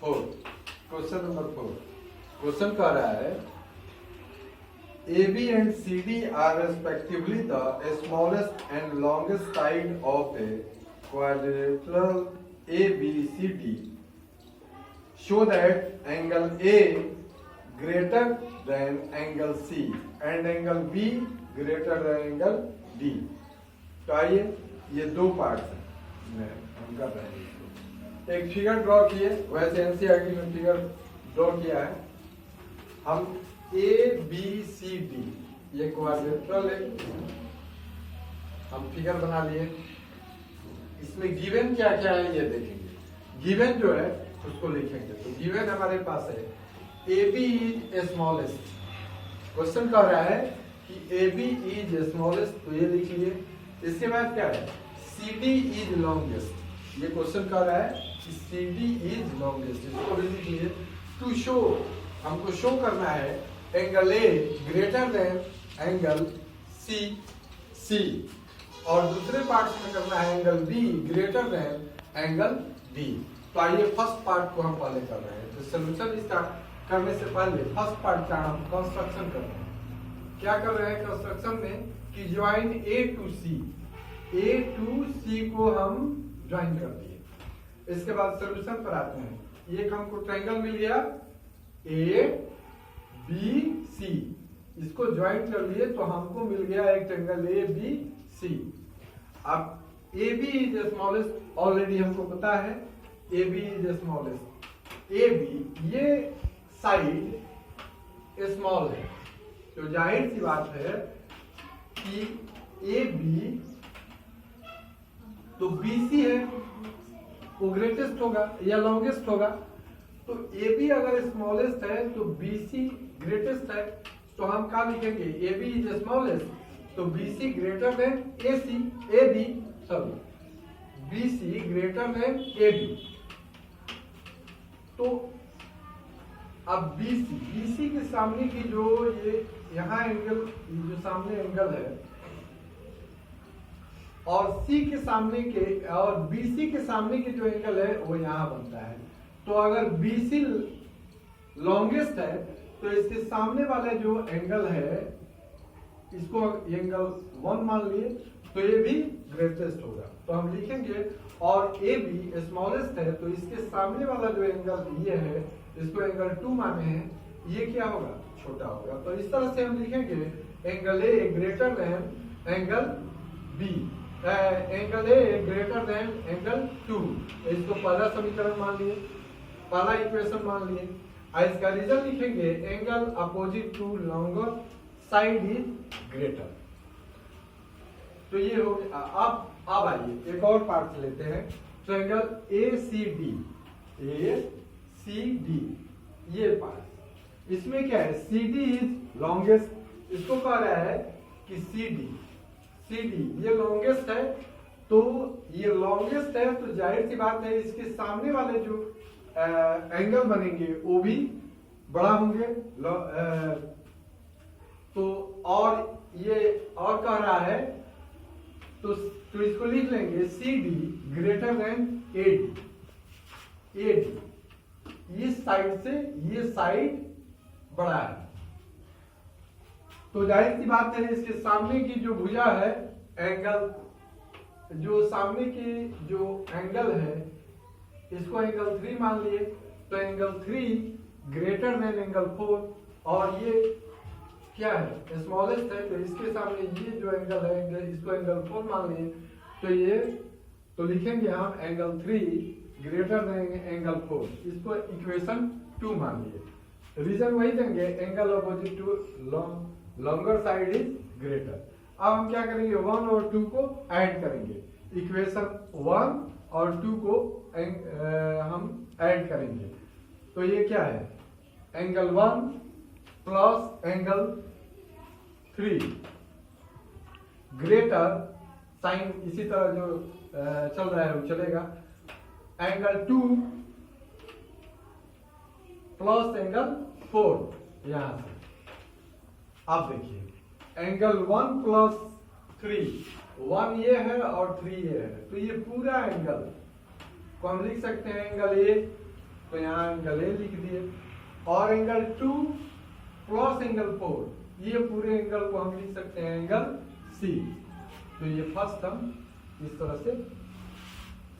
4, question number 4। Question कह रहा है AB and CD are respectively the smallest and longest side of a quadrilateral ABCD. Show that angle A greater than angle C and angle B greater than angle D. तो आइए ये दो part हैं, हम कर रहे हैं। एक फिगर ड्रॉ किए, वैसे एनसीईआरटी में फिगर ड्रॉ किया है। हम ABCD ये क्वाड्रिलेटरल है, हम फिगर बना लिए। इसमें गिवन क्या क्या है ये देखेंगे। गिवन जो है उसको लिखेंगे। तो गिवन हमारे पास है AB इज स्मॉलेस्ट। क्वेश्चन कह रहा है कि AB इज स्मॉलेस्ट, तो ये लिख लिए। इसके बाद क्या है, CD इज लॉन्गेस्ट। ये क्वेश्चन कह रहा है कि CD इज लॉन्गेस्ट, इसको भी लिख लिए। टू शो, हमको शो करना है angle A greater than angle C, और दूसरे पार्ट में करना है angle B greater than angle D। तो आइए फर्स्ट पार्ट को हम पहले कर रहे हैं। तो सोल्यूशन इसका करने से पहले फर्स्ट पार्ट का हम कंस्ट्रक्शन कर रहे हैं। क्या कर रहे हैं कंस्ट्रक्शन में कि ज्वाइन A टू C को हम ज्वाइन कर दिए। इसके बाद सोल्यूशन पर आते हैं। एक हमको ट्रायंगल मिल गया ABC, इसको ज्वाइन कर लिए तो हमको मिल गया एक ट्रायंगल ABC। अब AB इज स्मॉलेस्ट, ऑलरेडी हमको पता है AB इज स्मॉलेस्ट। AB ये साइड स्मॉल है, तो जाहिर सी बात है कि AB तो BC है, वो ग्रेटेस्ट होगा या लॉन्गेस्ट होगा। तो AB अगर स्मॉलेस्ट है तो BC ग्रेटेस्ट है, तो हम क्या लिखेंगे, AB इज स्मॉलेस्ट, तो BC greater than AB BC greater than AB। तो अब BC के सामने की जो ये यहाँ एंगल, जो सामने एंगल है, और C के सामने के और BC के सामने के जो एंगल है वो यहाँ बनता है। तो अगर BC लॉन्गेस्ट है तो इसके सामने वाला जो एंगल है, इसको एंगल 1 मान लिए, तो ये भी ग्रेटेस्ट होगा। तो हम लिखेंगे, और AB स्मॉलेस्ट है तो इसके सामने वाला जो एंगल ये है, इसको एंगल 2 माने हैं, ये क्या होगा, छोटा होगा। तो इस तरह से हम लिखेंगे angle A greater than angle B, angle A greater than angle 2। इसको पहला समीकरण मान लिए, पहला इक्वेशन मान लिए। इसका रीजन लिखेंगे angle opposite to longer side is greater. तो ये हो गया। अब आइए एक और पार्ट लेते हैं। तो एंगल ACD ये पार्ट, इसमें क्या है, CD इज लॉन्गेस्ट। इसको कह रहा है कि CD ये लॉन्गेस्ट है, तो ये लॉन्गेस्ट है तो जाहिर सी बात है इसके सामने वाले जो एंगल बनेंगे वो भी बड़ा होंगे। तो और ये और कह रहा है तो इसको लिख लेंगे CD ग्रेटर देन AD। इस साइड से ये साइड बड़ा है, तो जाहिर सी बात है इसके सामने की जो भुजा है, एंगल जो सामने की जो एंगल है, इसको एंगल 3 मान लिए। तो एंगल 3 ग्रेटर देन एंगल 4, और ये क्या है, स्मॉलेस्ट है, तो इसके सामने ये जो एंगल है, इसको एंगल 4 मान लिए। तो ये तो लिखेंगे हम एंगल 3 ग्रेटर देन एंगल 4, इसको इक्वेशन 2 मान लिए। रीजन वही देंगे, angle opposite to longer side is greater. अब हम क्या करेंगे, 1 और 2 को ऐड करेंगे। इक्वेशन 1 और 2 को हम ऐड करेंगे। तो ये क्या है, angle 1 plus angle 3 greater, sign इसी तरह जो चल रहा है वो चलेगा, एंगल 2 प्लस एंगल 4। यहां से आप देखिए एंगल 1 प्लस 3, 1 ये है और 3 ये है, तो ये पूरा एंगल को हम लिख सकते हैं एंगल A तो यहाँ एंगल ए लिख दिए, और एंगल 2 प्लस एंगल 4, ये पूरे एंगल को हम लिख सकते हैं एंगल सी। तो ये फर्स्ट हम इस तरह से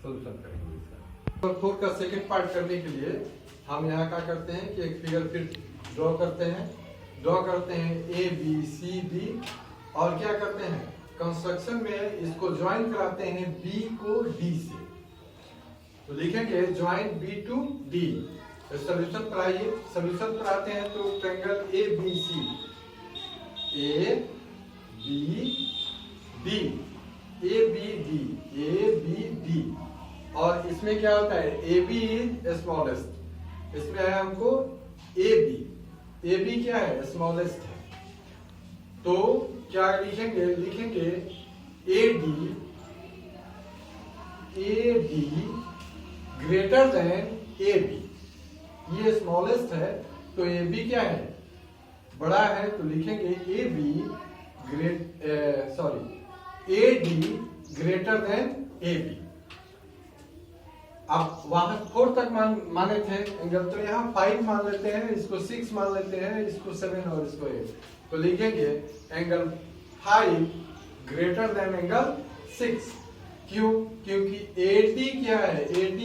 सोल्यूशन करेंगे इसका। नंबर 4 का सेकंड पार्ट करने के लिए हम यहाँ क्या करते हैं कि एक फिगर फिर ड्रॉ करते हैं ए बी सी डी, और क्या करते हैं कंस्ट्रक्शन में इसको ज्वाइन कराते हैं बी को डी से। तो लिखेंगे join B to D. Solution पर आइए, सोल्यूशन पर आते हैं तो triangle A B C, A B D, A B D, और इसमें क्या होता है ए बी इज स्मॉलेस्ट, इसमें है हमको ए बी क्या है स्मॉलेस्ट है। तो क्या लिखेंगे A D greater than A B, ये स्मॉलेस्ट है तो ए बी क्या है बड़ा है, तो लिखेंगे A D greater than A B. अब वहां 4 तक माने थे एंगल, तो यहाँ 5 मान लेते हैं, इसको 6 मान लेते हैं, इसको 7 और इसको 8। तो लिखेंगे एंगल 5 ग्रेटर देन एंगल 6। क्यों? क्योंकि AD क्या है, BD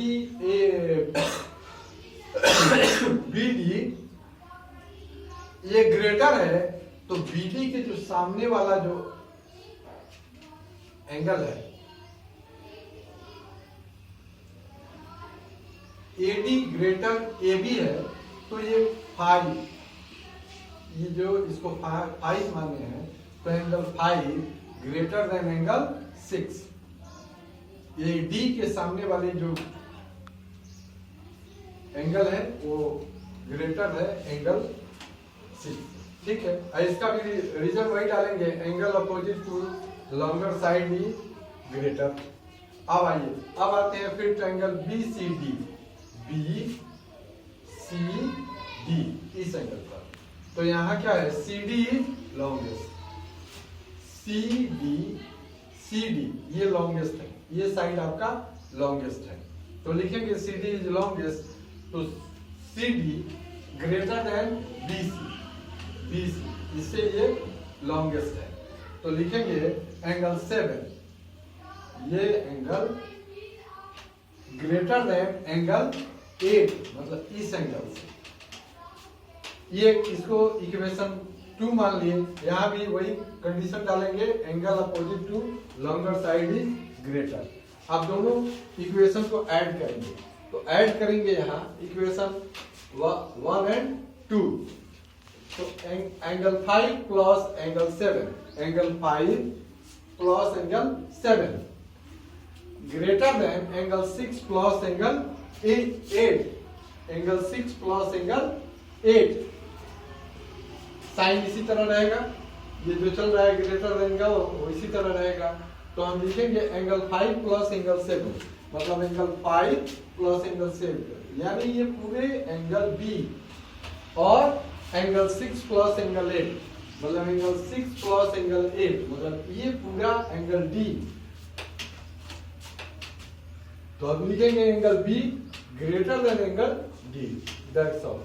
ये ग्रेटर है, तो BD के जो सामने वाला जो एंगल है AD ग्रेटर AB है, तो ये 5, ये जो इसको 5 माने हैं, तो एंगल 5 ग्रेटर देन एंगल 6। ये D के सामने वाले जो एंगल है वो ग्रेटर है एंगल 6। ठीक है, इसका भी रीजन वही डालेंगे, angle opposite to longer side ही ग्रेटर। अब आइए, अब आते हैं फिर ट्रायंगल BCD, इस एंगल पर। तो यहाँ क्या है CD इज लॉन्गेस्ट, CD ये लॉन्गेस्ट है, ये साइड आपका लॉन्गेस्ट है। तो लिखेंगे CD इज लॉन्गेस्ट, तो CD ग्रेटर देन BC, इससे ये लॉन्गेस्ट है। तो लिखेंगे एंगल 7, ये एंगल ग्रेटर देन एंगल 8, मतलब इस एंगल से। ये इसको इक्वेशन 2 मान लिए, यहाँ भी वही कंडीशन डालेंगे, angle opposite to longer side is greater. अब दोनों इक्वेशन को ऐड करेंगे, तो ऐड करेंगे यहाँ इक्वेशन 1 and 2। तो angle 5 plus angle 7, angle 5 plus angle 7 greater than angle 6 plus angle 8, angle 6 plus angle 8। Sign इसी तरह रहेगा, ये जो चल रहा है ग्रेटर एंगल वो इसी तरह रहेगा। तो हम लिखेंगे एंगल 5 प्लस एंगल 7, मतलब एंगल 5 प्लस एंगल 7, यानी ये पूरे एंगल B, और एंगल 6 प्लस एंगल 8, मतलब एंगल 6 प्लस एंगल 8, मतलब ये पूरा एंगल D। तो अब लिखेंगे angle B greater than angle D, that's all.